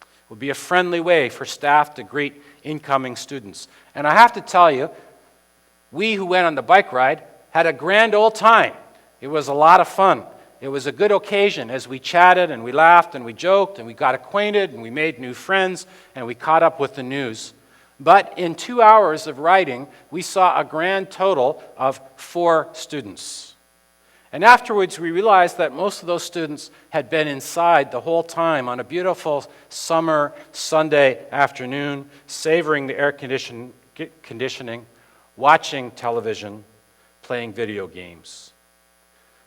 It would be a friendly way for staff to greet incoming students. And I have to tell you, we who went on the bike ride had a grand old time. It was a lot of fun. It was a good occasion as we chatted and we laughed and we joked and we got acquainted and we made new friends and we caught up with the news. But in 2 hours of riding, we saw a grand total of 4 students. And afterwards, we realized that most of those students had been inside the whole time on a beautiful summer Sunday afternoon, savoring the air conditioning, watching television, playing video games.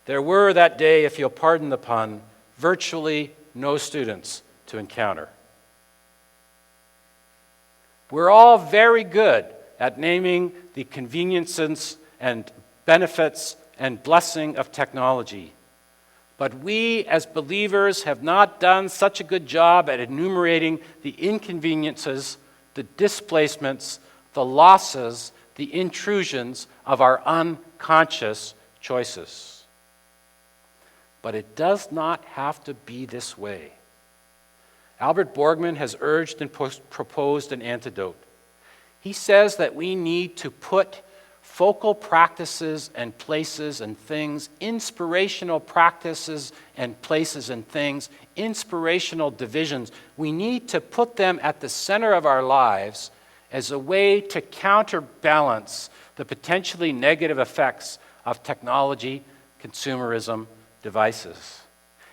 There were that day, if you'll pardon the pun, virtually no students to encounter. We're all very good at naming the conveniences and benefits and blessing of technology. But we as believers have not done such a good job at enumerating the inconveniences, the displacements, the losses, the intrusions of our unconscious choices. But it does not have to be this way. Albert Borgman has urged and proposed an antidote. He says that we need to put focal practices and places and things, inspirational practices and places and things, inspirational divisions, we need to put them at the center of our lives as a way to counterbalance the potentially negative effects of technology, consumerism, devices.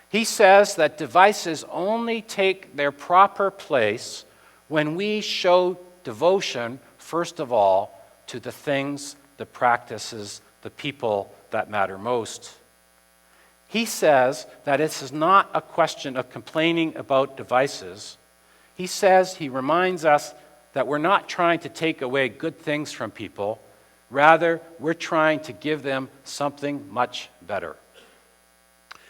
He says that devices only take their proper place when we show devotion, first of all, to the things, the practices, the people that matter most. He says that this is not a question of complaining about devices. He reminds us that we're not trying to take away good things from people. Rather, we're trying to give them something much better.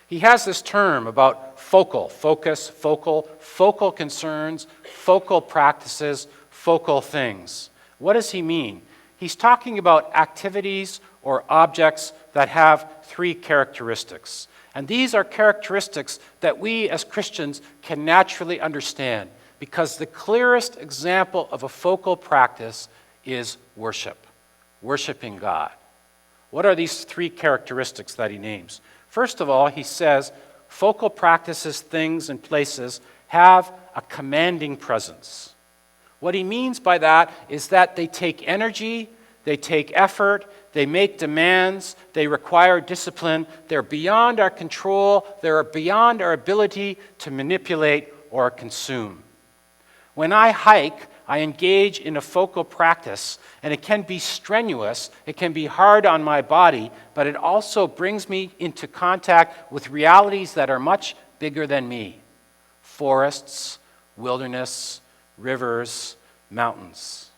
He has this term about focal, focus, focal concerns, focal practices, focal things. What does he mean? He's talking about activities or objects that have 3 characteristics. And these are characteristics that we as Christians can naturally understand, because the clearest example of a focal practice is worship, worshiping God. What are these 3 characteristics that he names? First of all, he says, focal practices, things, and places have a commanding presence. What he means by that is that they take energy, they take effort, they make demands, they require discipline, they're beyond our control, they're beyond our ability to manipulate or consume. When I hike, I engage in a focal practice, and it can be strenuous, it can be hard on my body, but it also brings me into contact with realities that are much bigger than me. Forests, wilderness, rivers, mountains.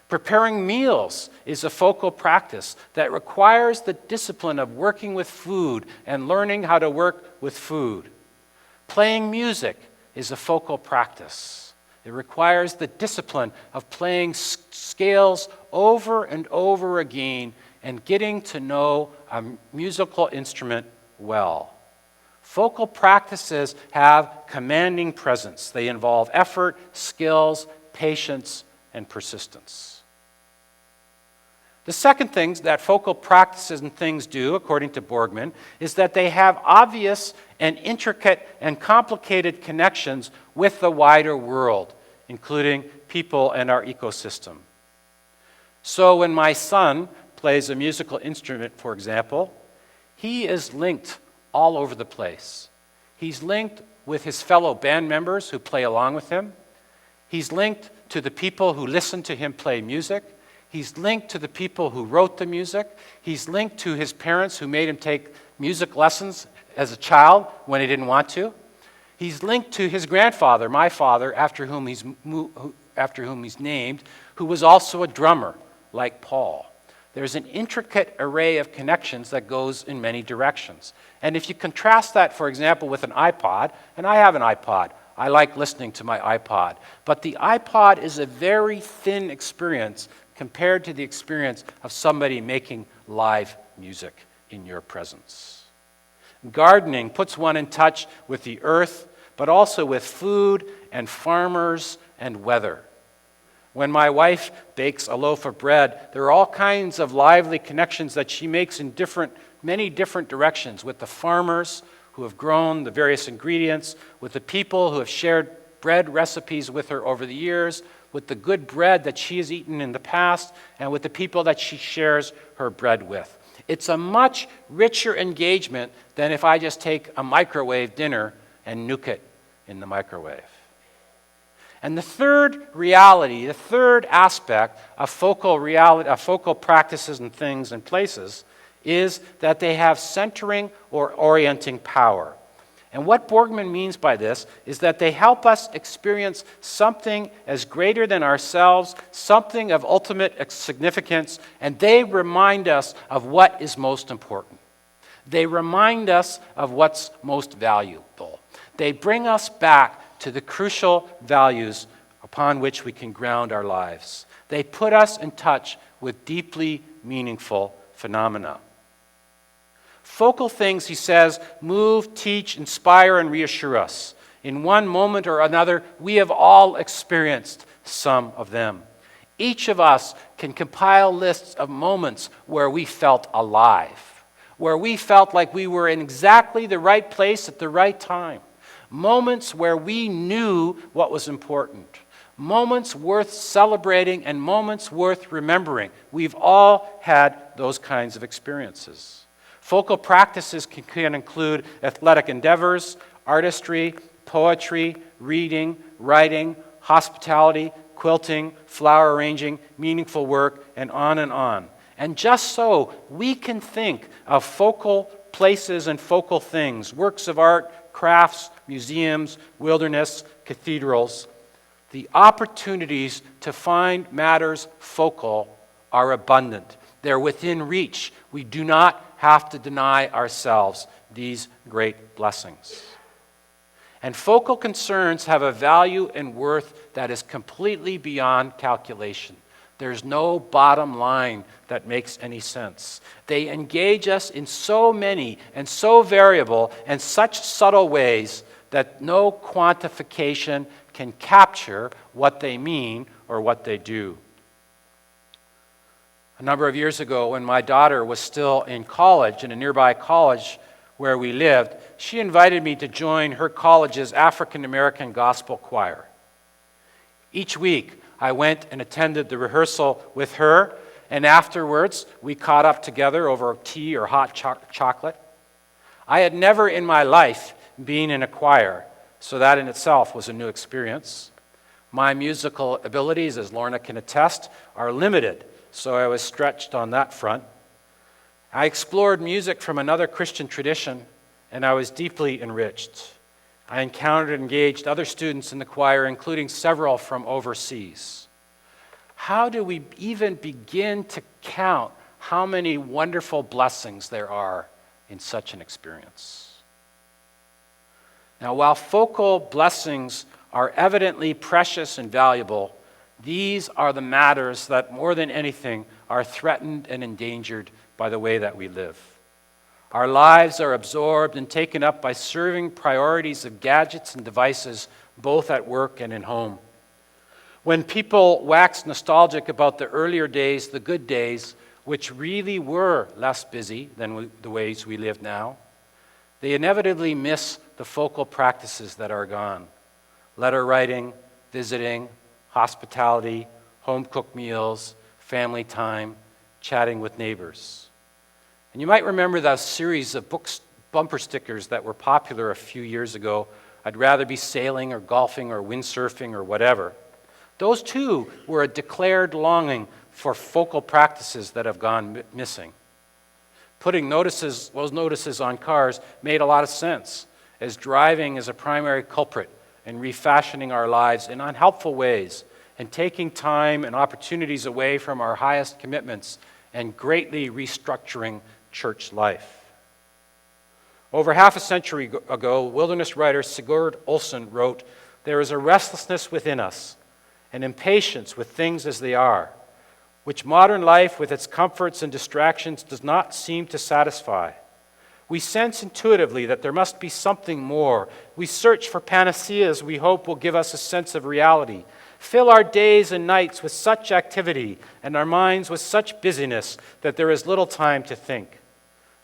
Preparing meals is a focal practice that requires the discipline of working with food and learning how to work with food. Playing music is a focal practice. It requires the discipline of playing scales over and over again and getting to know a musical instrument well. Focal practices have commanding presence. They involve effort, skills, patience, and persistence. The second thing that focal practices and things do, according to Borgman, is that they have obvious and intricate and complicated connections with the wider world, including people and our ecosystem. So when my son plays a musical instrument, for example, he is linked all over the place. He's linked with his fellow band members who play along with him. He's linked to the people who listen to him play music. He's linked to the people who wrote the music. He's linked to his parents who made him take music lessons as a child when he didn't want to. He's linked to his grandfather, my father, after whom he's named, who was also a drummer, like Paul. There's an intricate array of connections that goes in many directions. And if you contrast that, for example, with an iPod, and I have an iPod, I like listening to my iPod, but the iPod is a very thin experience compared to the experience of somebody making live music in your presence. Gardening puts one in touch with the earth, but also with food and farmers and weather. When my wife bakes a loaf of bread, there are all kinds of lively connections that she makes in many different directions with the farmers who have grown the various ingredients, with the people who have shared bread recipes with her over the years, with the good bread that she has eaten in the past, and with the people that she shares her bread with. It's a much richer engagement than if I just take a microwave dinner and nuke it in the microwave. And the third reality, the third aspect of focal practices and things and places is that they have centering or orienting power. And what Borgman means by this is that they help us experience something as greater than ourselves, something of ultimate significance, and they remind us of what is most important. They remind us of what's most valuable. They bring us back to the crucial values upon which we can ground our lives. They put us in touch with deeply meaningful phenomena. Focal things, he says, move, teach, inspire, and reassure us. In one moment or another, we have all experienced some of them. Each of us can compile lists of moments where we felt alive, where we felt like we were in exactly the right place at the right time. Moments where we knew what was important. Moments worth celebrating and moments worth remembering. We've all had those kinds of experiences. Focal practices can include athletic endeavors, artistry, poetry, reading, writing, hospitality, quilting, flower arranging, meaningful work, and on and on. And just so, we can think of focal places and focal things, works of art, crafts, museums, wilderness, cathedrals. The opportunities to find matters focal are abundant. They're within reach. We do not have to deny ourselves these great blessings. And focal concerns have a value and worth that is completely beyond calculation. There's no bottom line that makes any sense. They engage us in so many and so variable and such subtle ways that no quantification can capture what they mean or what they do. A number of years ago, when my daughter was still in college, in a nearby college where we lived, she invited me to join her college's African American gospel choir. Each week, I went and attended the rehearsal with her, and afterwards, we caught up together over tea or hot chocolate. I had never in my life been in a choir, so that in itself was a new experience. My musical abilities, as Lorna can attest, are limited, so I was stretched on that front. I explored music from another Christian tradition, and I was deeply enriched. I encountered and engaged other students in the choir, including several from overseas. How do we even begin to count how many wonderful blessings there are in such an experience? Now, while focal blessings are evidently precious and valuable, these are the matters that, more than anything, are threatened and endangered by the way that we live. Our lives are absorbed and taken up by serving priorities of gadgets and devices, both at work and in home. When people wax nostalgic about the earlier days, the good days, which really were less busy than the ways we live now, they inevitably miss the focal practices that are gone. Letter writing, visiting, hospitality, home-cooked meals, family time, chatting with neighbors. And you might remember that series of bumper stickers that were popular a few years ago. I'd rather be sailing or golfing or windsurfing or whatever. Those too were a declared longing for focal practices that have gone missing. Putting those notices on cars made a lot of sense, as driving is a primary culprit in refashioning our lives in unhelpful ways and taking time and opportunities away from our highest commitments and greatly restructuring church life. Over half a century ago, wilderness writer Sigurd Olsen wrote, "There is a restlessness within us, an impatience with things as they are, which modern life with its comforts and distractions does not seem to satisfy. We sense intuitively that there must be something more. We search for panaceas we hope will give us a sense of reality, fill our days and nights with such activity and our minds with such busyness that there is little time to think.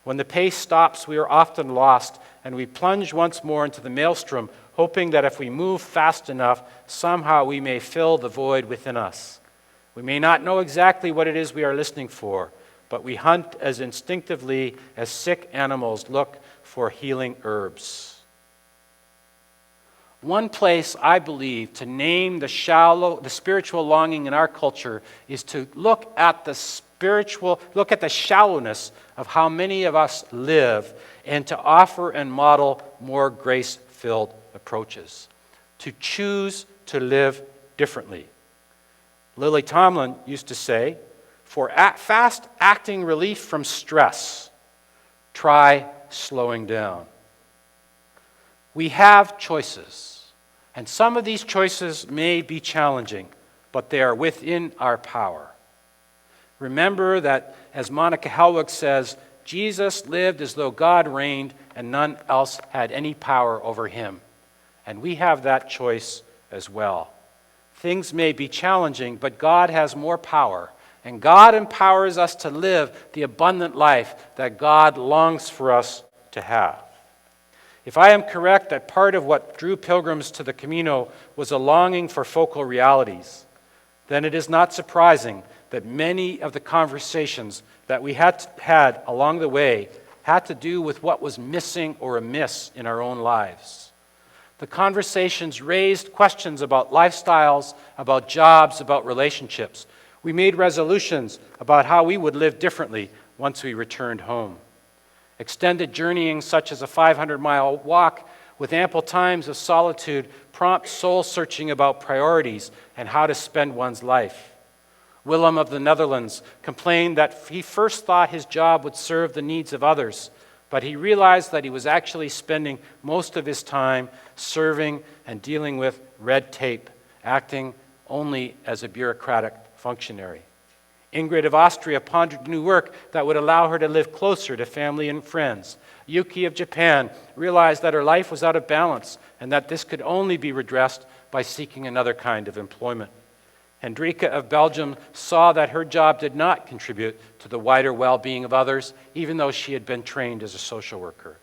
When the pace stops, we are often lost, and we plunge once more into the maelstrom, hoping that if we move fast enough, somehow we may fill the void within us. We may not know exactly what it is we are listening for, but we hunt as instinctively as sick animals look for healing herbs." One place, I believe, to name the spiritual longing in our culture is to look at the shallowness of how many of us live and to offer and model more grace-filled approaches, to choose to live differently. Lily Tomlin used to say, "For fast-acting relief from stress, try slowing down." We have choices, and some of these choices may be challenging, but they are within our power. Remember that, as Monica Helwig says, Jesus lived as though God reigned and none else had any power over him. And we have that choice as well. Things may be challenging, but God has more power, and God empowers us to live the abundant life that God longs for us to have. If I am correct that part of what drew pilgrims to the Camino was a longing for focal realities, then it is not surprising that many of the conversations that we had along the way had to do with what was missing or amiss in our own lives. The conversations raised questions about lifestyles, about jobs, about relationships. We made resolutions about how we would live differently once we returned home. Extended journeying, such as a 500-mile walk with ample times of solitude, prompts soul-searching about priorities and how to spend one's life. Willem of the Netherlands complained that he first thought his job would serve the needs of others, but he realized that he was actually spending most of his time serving and dealing with red tape, acting only as a bureaucratic functionary. Ingrid of Austria pondered new work that would allow her to live closer to family and friends. Yuki of Japan realized that her life was out of balance and that this could only be redressed by seeking another kind of employment. Hendrika of Belgium saw that her job did not contribute to the wider well-being of others, even though she had been trained as a social worker.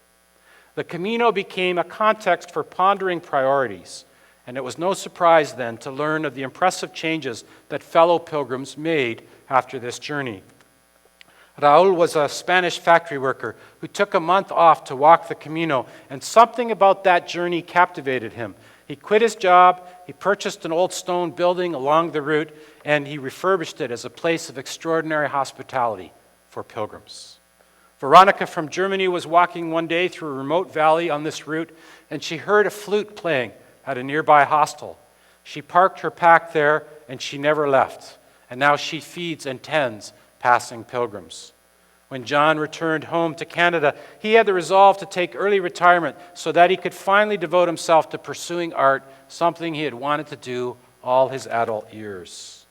The Camino became a context for pondering priorities, and it was no surprise then to learn of the impressive changes that fellow pilgrims made after this journey. Raul was a Spanish factory worker who took a month off to walk the Camino, and something about that journey captivated him. He quit his job, he purchased an old stone building along the route, and he refurbished it as a place of extraordinary hospitality for pilgrims. Veronica from Germany was walking one day through a remote valley on this route, and she heard a flute playing at a nearby hostel. She parked her pack there, and she never left. And now she feeds and tends passing pilgrims. When John returned home to Canada, he had the resolve to take early retirement so that he could finally devote himself to pursuing art, something he had wanted to do all his adult years.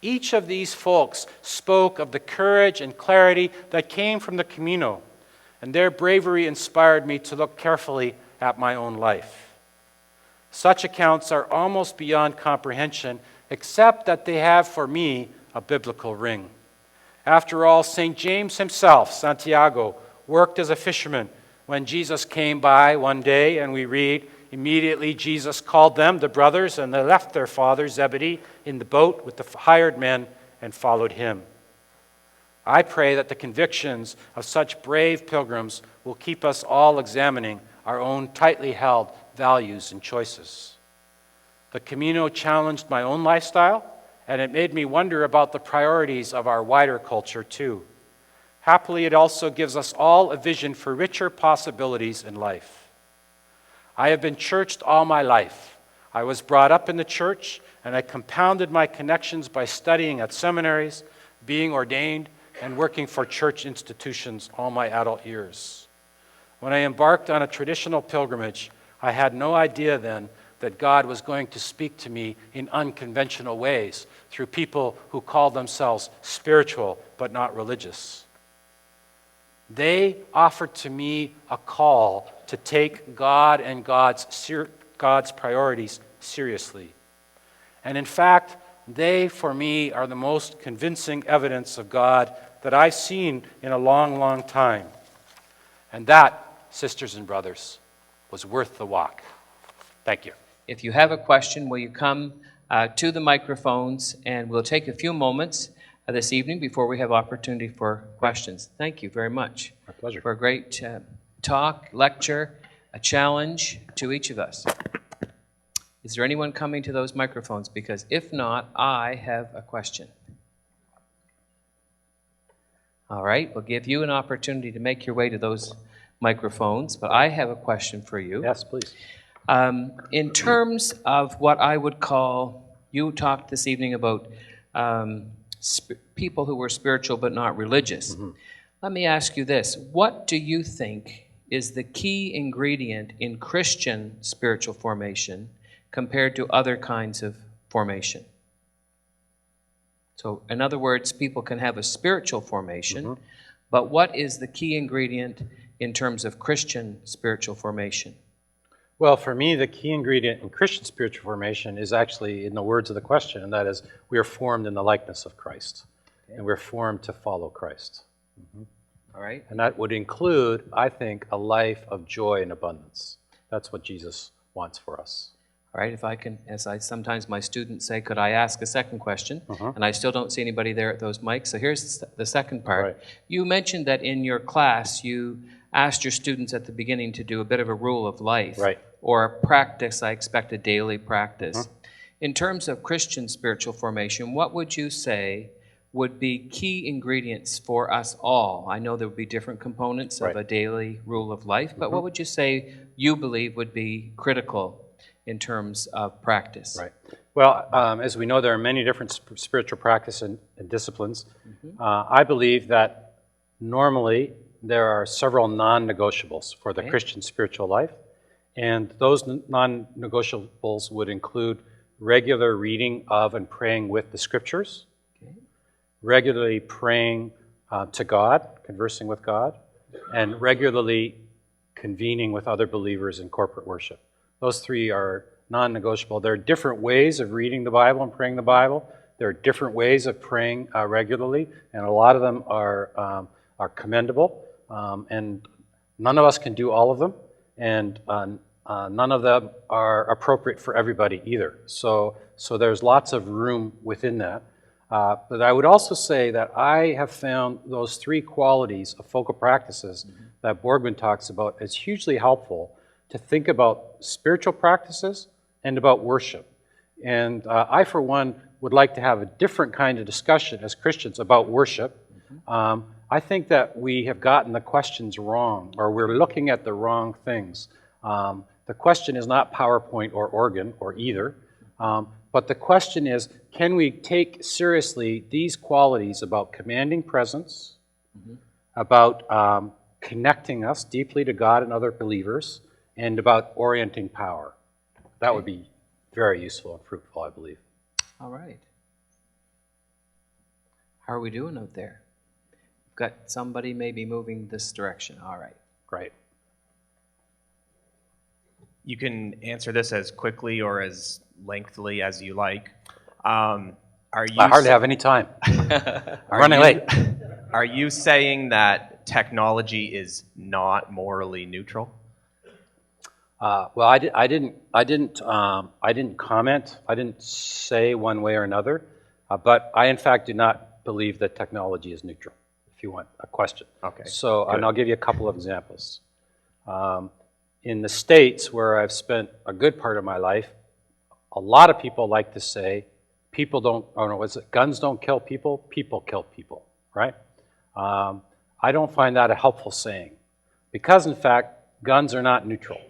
Each of these folks spoke of the courage and clarity that came from the Camino, and their bravery inspired me to look carefully at my own life. Such accounts are almost beyond comprehension, except that they have for me a biblical ring. After all, St. James himself, Santiago, worked as a fisherman when Jesus came by one day, and we read, immediately Jesus called them, the brothers, and they left their father Zebedee in the boat with the hired men and followed him. I pray that the convictions of such brave pilgrims will keep us all examining our own tightly held values and choices. The Camino challenged my own lifestyle, and it made me wonder about the priorities of our wider culture too. Happily, it also gives us all a vision for richer possibilities in life. I have been churched all my life. I was brought up in the church, and I compounded my connections by studying at seminaries, being ordained, and working for church institutions all my adult years. When I embarked on a traditional pilgrimage, I had no idea then that God was going to speak to me in unconventional ways through people who called themselves spiritual but not religious. They offered to me a call to take God and God's priorities seriously. And in fact, they, for me, are the most convincing evidence of God that I've seen in a long, long time. And that, sisters and brothers, was worth the walk. Thank you. If you have a question, will you come to the microphones, and we'll take a few moments this evening before we have opportunity for questions. Thank you very much. My pleasure. For a great talk, lecture, a challenge to each of us. Is there anyone coming to those microphones? Because if not, I have a question. All right, we'll give you an opportunity to make your way to those microphones, but I have a question for you. Yes, please. In terms of what I would call, you talked this evening about people who were spiritual but not religious. Mm-hmm. Let me ask you this. What do you think is the key ingredient in Christian spiritual formation compared to other kinds of formation? So, in other words, people can have a spiritual formation, mm-hmm. but what is the key ingredient in terms of Christian spiritual formation? Well, for me, the key ingredient in Christian spiritual formation is actually in the words of the question, and that is, we are formed in the likeness of Christ, and we're formed to follow Christ. Mm-hmm. All right. And that would include, I think, a life of joy and abundance. That's what Jesus wants for us. All right, if I can, as I sometimes my students say, could I ask a second question? Uh-huh. And I still don't see anybody there at those mics, so here's the second part. Right. You mentioned that in your class you asked your students at the beginning to do a bit of a rule of life. Right. Or a practice, I expect a daily practice. Uh-huh. In terms of Christian spiritual formation, what would you say would be key ingredients for us all? I know there would be different components of a daily rule of life, but what would you say you believe would be critical in terms of practice? Right. Well, as we know, there are many different spiritual practices and disciplines. Mm-hmm. I believe that normally there are several non-negotiables for the Christian spiritual life, and those non-negotiables would include regular reading of and praying with the Scriptures, regularly praying to God, conversing with God, and regularly convening with other believers in corporate worship. Those three are non-negotiable. There are different ways of reading the Bible and praying the Bible. There are different ways of praying regularly, and a lot of them are commendable. And none of us can do all of them, and none of them are appropriate for everybody either. So there's lots of room within that. But I would also say that I have found those three qualities of focal practices that Borgman talks about as hugely helpful to think about spiritual practices, and about worship. And I, for one, would like to have a different kind of discussion as Christians about worship. I think that we have gotten the questions wrong, or we're looking at the wrong things. The question is not PowerPoint or organ, or either, but the question is, can we take seriously these qualities about commanding presence, about connecting us deeply to God and other believers, and about orienting power? That would be very useful and fruitful, I believe. All right. How are we doing out there? We've got somebody maybe moving this direction. All right. Great. You can answer this as quickly or as lengthily as you like. Are you I hardly have any time. I'm running late. Are you saying that technology is not morally neutral? Well, I didn't comment. I didn't say one way or another. But I, in fact, do not believe that technology is neutral. If you want a question. Okay. So, good. and I'll give you a couple of examples. In the States, where I've spent a good part of my life, a lot of people like to say, guns don't kill people, people kill people, right? I don't find that a helpful saying, because in fact, guns are not neutral.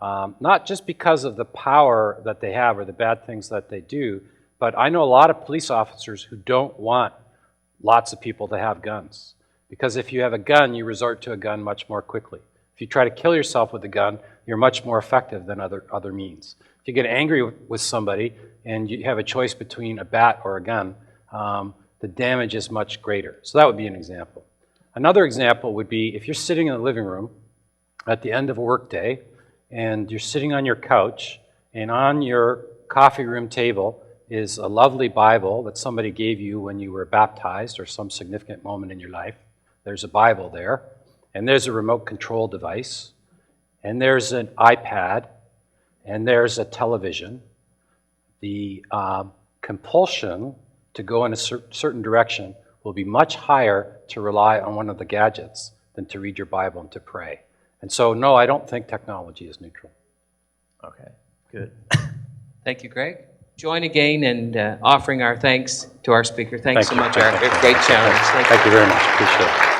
Not just because of the power that they have or the bad things that they do, but I know a lot of police officers who don't want lots of people to have guns. Because if you have a gun, you resort to a gun much more quickly. If you try to kill yourself with a gun, you're much more effective than other means. If you get angry with somebody and you have a choice between a bat or a gun, the damage is much greater. So that would be an example. Another example would be if you're sitting in the living room at the end of a workday and you're sitting on your couch and on your coffee room table is a lovely Bible that somebody gave you when you were baptized or some significant moment in your life. There's a Bible there. And there's a remote control device, and there's an iPad, and there's a television. The compulsion to go in a certain direction will be much higher to rely on one of the gadgets than to read your Bible and to pray. And so, no, I don't think technology is neutral. Okay, good. Thank you, Greg. Join again in offering our thanks to our speaker. Thanks so much, Thank Arthur. you. Great challenge. Thank you very much. Appreciate it.